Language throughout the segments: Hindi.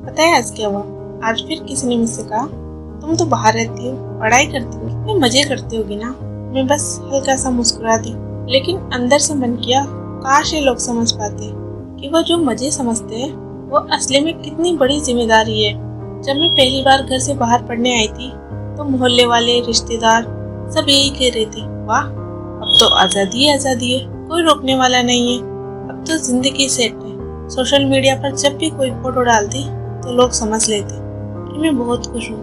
पता है आज क्या हुआ? आज फिर किसी ने मुझसे कहा, तुम तो बाहर रहती हो, पढ़ाई करती हो, कितने मजे करती होगी ना। मैं बस हल्का सा मुस्कुरा दी, लेकिन अंदर से मन किया काश ये लोग समझ पाते कि वो जो मजे समझते हैं वो असली में कितनी बड़ी जिम्मेदारी है। जब मैं पहली बार घर से बाहर पढ़ने आई थी तो मोहल्ले वाले, रिश्तेदार सब यही कह रहे थे, वाह अब तो आज़ादी है, कोई रोकने वाला नहीं है, अब तो जिंदगी सेट है। सोशल मीडिया पर जब भी कोई फोटो डालती तो लोग समझ लेते कि मैं बहुत खुश हूँ,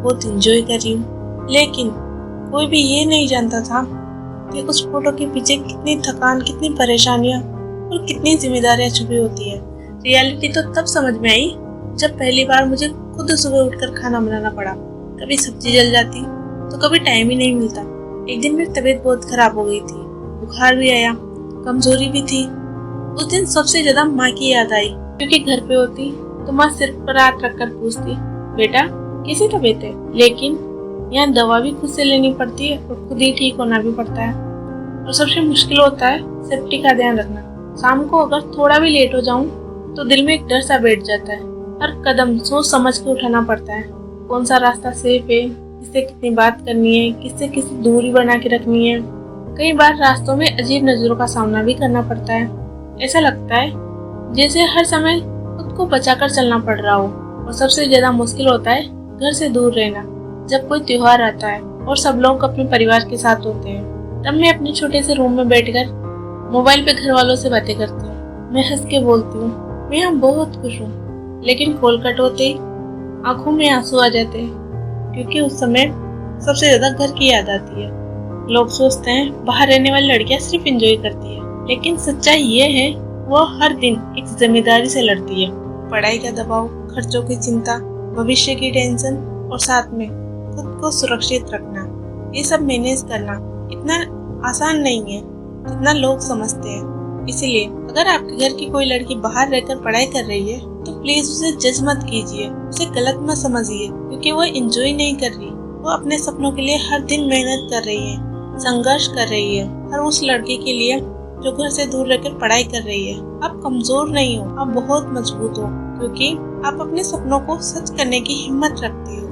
बहुत इंजॉय कर रही हूँ। लेकिन कोई भी ये नहीं जानता था कि उस फोटो के पीछे कितनी थकान, कितनी परेशानियाँ और कितनी जिम्मेदारियाँ छुपी होती है। रियलिटी तो तब समझ में आई जब पहली बार मुझे खुद सुबह उठकर खाना बनाना पड़ा। कभी सब्जी जल जाती तो कभी टाइम ही नहीं मिलता। एक दिन मेरी तबीयत बहुत खराब हो गई थी, बुखार भी आया, कमजोरी भी थी। उस दिन सबसे ज्यादा माँ की याद आई, क्योंकि घर पे होती तो माँ सिर पर हाथ रखकर पूछती, बेटा कैसी तबीयत है? लेकिन यहाँ दवा भी खुद से लेनी पड़ती है और खुद ही ठीक होना भी पड़ता है। और सबसे मुश्किल होता है सेफ्टी का ध्यान रखना। शाम को अगर थोड़ा भी लेट हो जाऊं तो दिल में एक डर सा बैठ जाता है। हर कदम सोच समझ के उठाना पड़ता है, कौन सा रास्ता सेफ है, किससे कितनी बात करनी है, किससे किसी दूरी बना के रखनी है। कई बार रास्तों में अजीब नजरों का सामना भी करना पड़ता है। ऐसा लगता है जैसे हर समय खुद को बचाकर चलना पड़ रहा हो। और सबसे ज्यादा मुश्किल होता है घर से दूर रहना। जब कोई त्योहार आता है और सब लोग अपने परिवार के साथ होते हैं, तब मैं अपने छोटे से रूम में बैठकर मोबाइल पे घर वालों से बातें करती हूँ। मैं हंस के बोलती हूँ, मैं यहाँ बहुत खुश हूँ। लेकिन कॉल कट होते ही आंखों में आंसू आ जाते हैं, क्योंकि उस समय सबसे ज्यादा घर की याद आती है। लोग सोचते हैं बाहर रहने वाली लड़कियां सिर्फ एंजॉय करती है, लेकिन सच्चाई ये है वो हर दिन एक जिम्मेदारी से लड़ती है। पढ़ाई का दबाव, खर्चों की चिंता, भविष्य की टेंशन और साथ में खुद को सुरक्षित रखना, ये सब मैनेज करना इतना आसान नहीं है जितना लोग समझते हैं। इसीलिए अगर आपके घर की कोई लड़की बाहर रहकर पढ़ाई कर रही है तो प्लीज उसे जज मत कीजिए, उसे गलत मत समझिए, क्योंकि वो एंजॉय नहीं कर रही, वो अपने सपनों के लिए हर दिन मेहनत कर रही है, संघर्ष कर रही है। हर उस लड़की के लिए जो घर से दूर रहकर पढ़ाई कर रही है, आप कमजोर नहीं हो, आप बहुत मजबूत हो, क्योंकि आप अपने सपनों को सच करने की हिम्मत रखती हो।